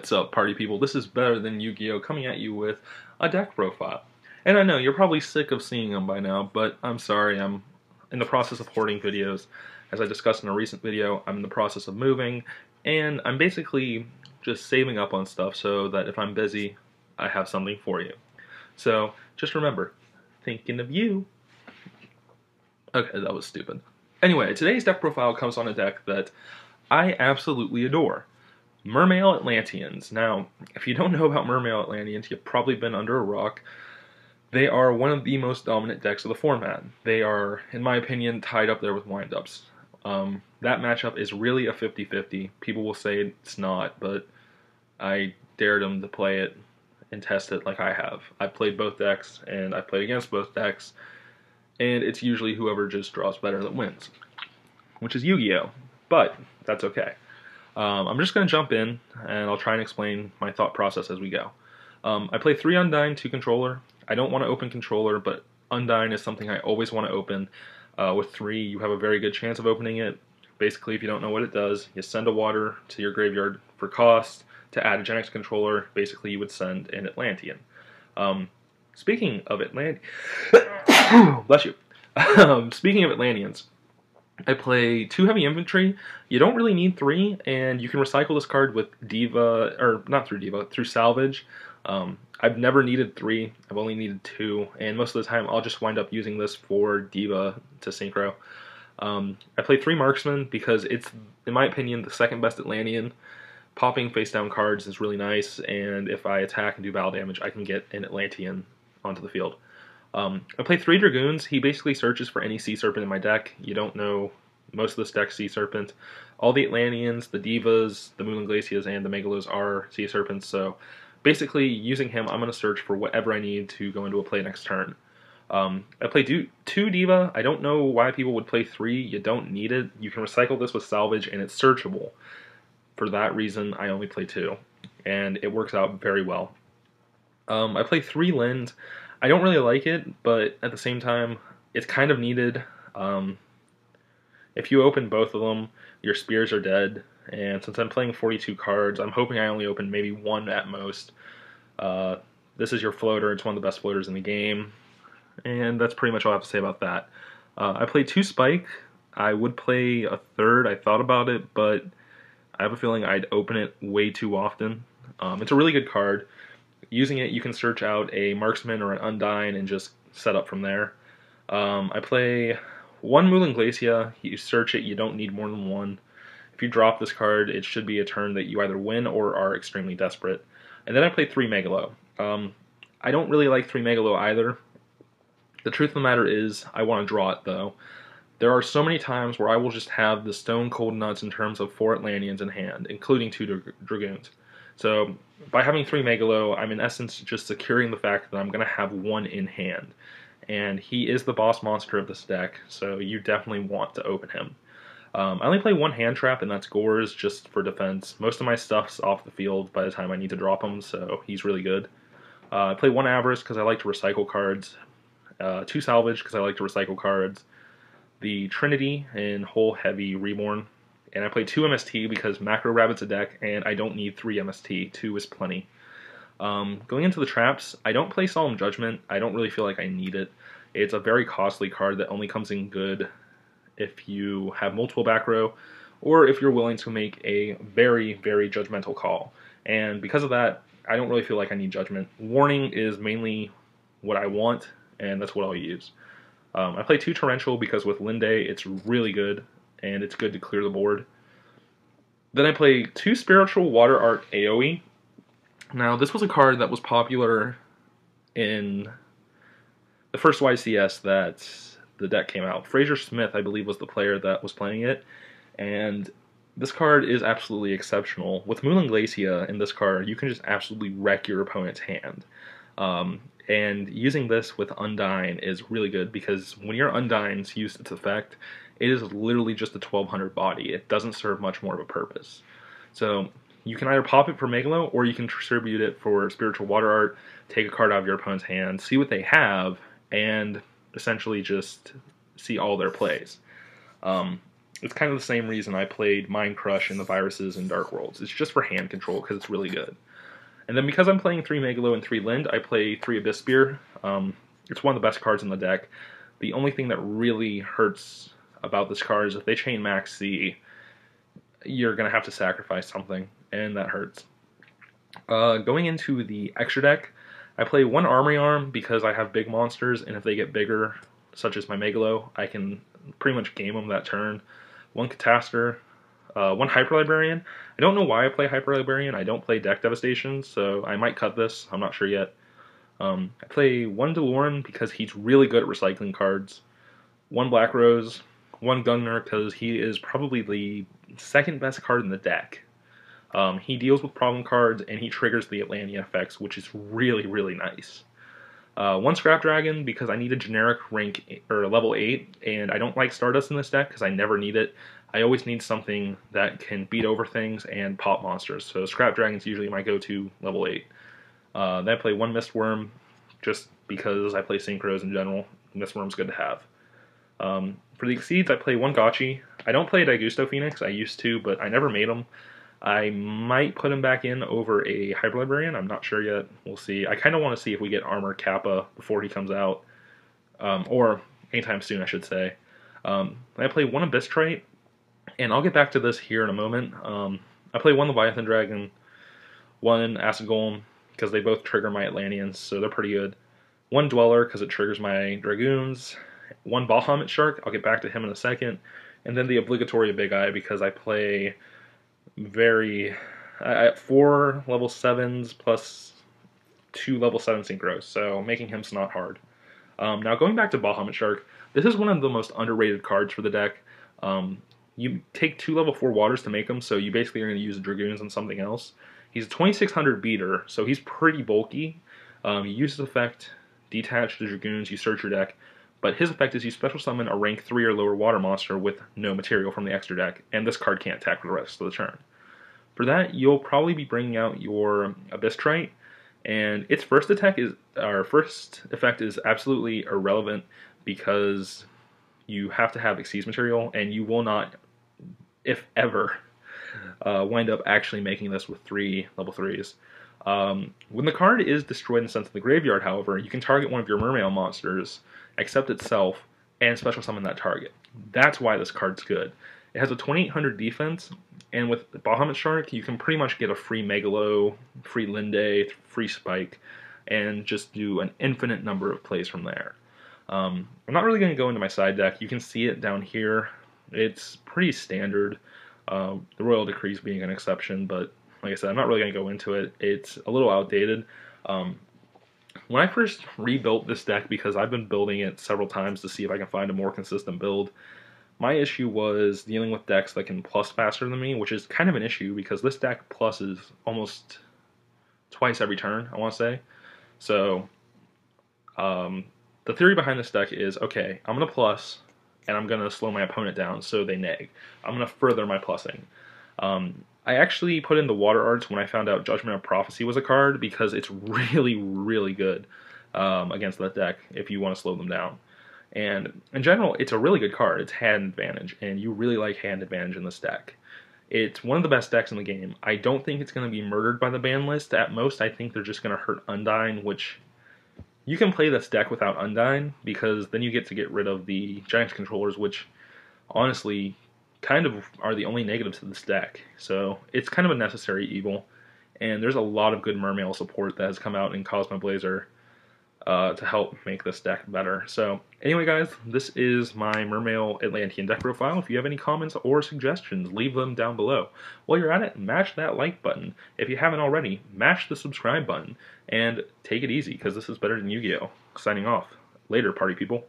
What's up, party people? This is Better Than Yu-Gi-Oh! Coming at you with a deck profile. And I know, you're probably sick of seeing them by now, but I'm sorry, I'm in the process of hoarding videos. As I discussed in a recent video, I'm in the process of moving, and I'm basically just saving up on stuff so that if I'm busy, I have something for you. So, just remember, thinking of you. Okay, that was stupid. Anyway, today's deck profile comes on a deck that I absolutely adore. Mermail Atlanteans. Now, if you don't know about Mermail Atlanteans, you've probably been under a rock. They are one of the most dominant decks of the format. They are, in my opinion, tied up there with windups. That matchup is really a 50-50. People will say it's not, but I dared them to play it and test it like I have. I've played both decks, and I've played against both decks, and it's usually whoever just draws better that wins, which is Yu-Gi-Oh! But that's okay. I'm just going to jump in, and I'll try and explain my thought process as we go. I play 3 Undyne, 2 Controller. I don't want to open Controller, but Undyne is something I always want to open. With 3, you have a very good chance of opening it. Basically, if you don't know what it does, you send a water to your graveyard for cost. To add a Gen X Controller, basically you would send an Atlantean. Speaking of Atlanteans, bless you. Speaking of Atlanteans, I play 2 heavy infantry. You don't really need 3, and you can recycle this card with Diva, or not through Diva, through Salvage. I've never needed 3, I've only needed 2, and most of the time I'll just wind up using this for Diva to Synchro. I play 3 Marksman because it's, in my opinion, the second best Atlantean. Popping face down cards is really nice, and if I attack and do battle damage, I can get an Atlantean onto the field. I play 3 Dragoons. He basically searches for any Sea Serpent in my deck. You don't know most of this deck's Sea Serpent. All the Atlanteans, the Divas, the Moon Glacias, and the Megalos are Sea Serpents, so basically using him, I'm going to search for whatever I need to go into a play next turn. I play 2 Diva. I don't know why people would play 3. You don't need it. You can recycle this with Salvage, and it's searchable. For that reason, I only play 2, and it works out very well. I play 3 Lind. I don't really like it, but at the same time, it's kind of needed. If you open both of them, your spears are dead, and since I'm playing 42 cards, I'm hoping I only open maybe 1 at most. This is your floater. It's one of the best floaters in the game, and that's pretty much all I have to say about that. I played 2 Spike. I would play a 3rd. I thought about it, but I have a feeling I'd open it way too often. It's a really good card. Using it, you can search out a Marksman or an Undyne and just set up from there. I play 1 Moon Glacia. You search it, you don't need more than 1. If you drop this card, it should be a turn that you either win or are extremely desperate. And then I play 3 Megalo. I don't really like 3 Megalo either. The truth of the matter is, I want to draw it though. There are so many times where I will just have the stone cold nuts in terms of 4 Atlanteans in hand, including 2 Dragoons. So, by having 3 Megalo, I'm in essence just securing the fact that I'm going to have 1 in hand. And he is the boss monster of this deck, so you definitely want to open him. I only play 1 hand trap, and that's Gores, just for defense. Most of my stuff's off the field by the time I need to drop him, so he's really good. I play 1 Avarice because I like to recycle cards. 2 Salvage because I like to recycle cards. The Trinity in Whole Heavy Reborn. And I play 2 MST because Macro Rabbit's a deck, and I don't need 3 MST. 2 is plenty. Going into the traps, I don't play Solemn Judgment. I don't really feel like I need it. It's a very costly card that only comes in good if you have multiple back row, or if you're willing to make a very, very judgmental call. And because of that, I don't really feel like I need Judgment. Warning is mainly what I want, and that's what I'll use. I play 2 Torrential because with Linde, it's really good, and it's good to clear the board. Then I play 2 Spiritual Water Art AoE. Now, this was a card that was popular in the first YCS that the deck came out. Fraser Smith, I believe, was the player that was playing it, and this card is absolutely exceptional. With Moon Glacia in this card, you can just absolutely wreck your opponent's hand. And using this with Undyne is really good because when your Undyne's used its effect, it is literally just a 1200 body. It doesn't serve much more of a purpose. So you can either pop it for Megalo or you can distribute it for Spiritual Water Art, take a card out of your opponent's hand, see what they have, and essentially just see all their plays. It's kind of the same reason I played Mind Crush and the Viruses and Dark Worlds. It's just for hand control because it's really good. And then because I'm playing 3 Megalo and 3 Lind, I play 3 Abyss Spear. It's one of the best cards in the deck. The only thing that really hurts about this card is if they chain Max C, you're going to have to sacrifice something, and that hurts. Going into the extra deck, I play 1 Armory Arm because I have big monsters, and if they get bigger, such as my Megalo, I can pretty much game them that turn. 1 Catastor, 1 Hyper Librarian. I don't know why I play Hyper Librarian. I don't play Deck Devastation, so I might cut this. I'm not sure yet. I play 1 DeLorean because he's really good at recycling cards. 1 Black Rose, 1 Gungnir because he is probably the second best card in the deck. He deals with problem cards and he triggers the Atlantean effects, which is really, really nice. 1 Scrap Dragon because I need a generic rank or level 8, and I don't like Stardust in this deck because I never need it. I always need something that can beat over things and pop monsters, so Scrap Dragon's usually my go-to level 8. Then I play 1 Mistworm just because I play Synchros in general. Mistworm's good to have. For the Exceeds, I play 1 Gotchi. I don't play Daigusto Phoenix. I used to, but I never made him. I might put him back in over a Hyper Librarian. I'm not sure yet. We'll see. I kind of want to see if we get Armor Kappa before he comes out. Or anytime soon, I should say. I play 1 Abyss Trite, and I'll get back to this here in a moment. I play 1 Leviathan Dragon, 1 Acid Golem, because they both trigger my Atlanteans, so they're pretty good. 1 Dweller, because it triggers my Dragoons. 1 Bahamut Shark, I'll get back to him in a second. And then the obligatory Big Eye, because I play I have 4 level 7s plus 2 level 7 synchros, so making him not hard. Now going back to Bahamut Shark, this is one of the most underrated cards for the deck. You take 2 level 4 waters to make him, so you basically are going to use Dragoons and something else. He's a 2600 beater, so he's pretty bulky. You use his effect, detach the Dragoons, you search your deck, but his effect is you special summon a rank 3 or lower water monster with no material from the extra deck, and this card can't attack for the rest of the turn. For that, you'll probably be bringing out your Abyss Trite, and its first effect is absolutely irrelevant because you have to have Exceeds material, and you will not, if ever, wind up actually making this with 3 level 3s. When the card is destroyed and sent to the graveyard, however, you can target one of your Mermail monsters, accept itself, and special summon that target. That's why this card's good. It has a 2800 defense, and with Bahamut Shark, you can pretty much get a free Megalo, free Linde, free Spike, and just do an infinite number of plays from there. I'm not really going to go into my side deck. You can see it down here. It's pretty standard. The Royal Decrees being an exception, but like I said, I'm not really going to go into it. It's a little outdated. When I first rebuilt this deck, because I've been building it several times to see if I can find a more consistent build, my issue was dealing with decks that can plus faster than me, which is kind of an issue because this deck pluses almost twice every turn, I want to say. So, the theory behind this deck is, okay, I'm going to plus, and I'm going to slow my opponent down so they neg. I'm going to further my plussing. I actually put in the Water Arts when I found out Judgment of Prophecy was a card because it's really, really good against that deck if you want to slow them down. And in general, it's a really good card. It's hand advantage, and you really like hand advantage in this deck. It's one of the best decks in the game. I don't think it's going to be murdered by the ban list. At most, I think they're just going to hurt Undyne, which you can play this deck without Undyne because then you get to get rid of the Giants controllers, which honestly kind of are the only negatives to this deck. So it's kind of a necessary evil, and there's a lot of good Mermail support that has come out in Cosmo Blazer to help make this deck better. So anyway, guys, this is my Mermail Atlantean deck profile. If you have any comments or suggestions, leave them down below. While you're at it, mash that like button. If you haven't already, mash the subscribe button, and take it easy, because this is better than Yu-Gi-Oh! Signing off. Later, party people.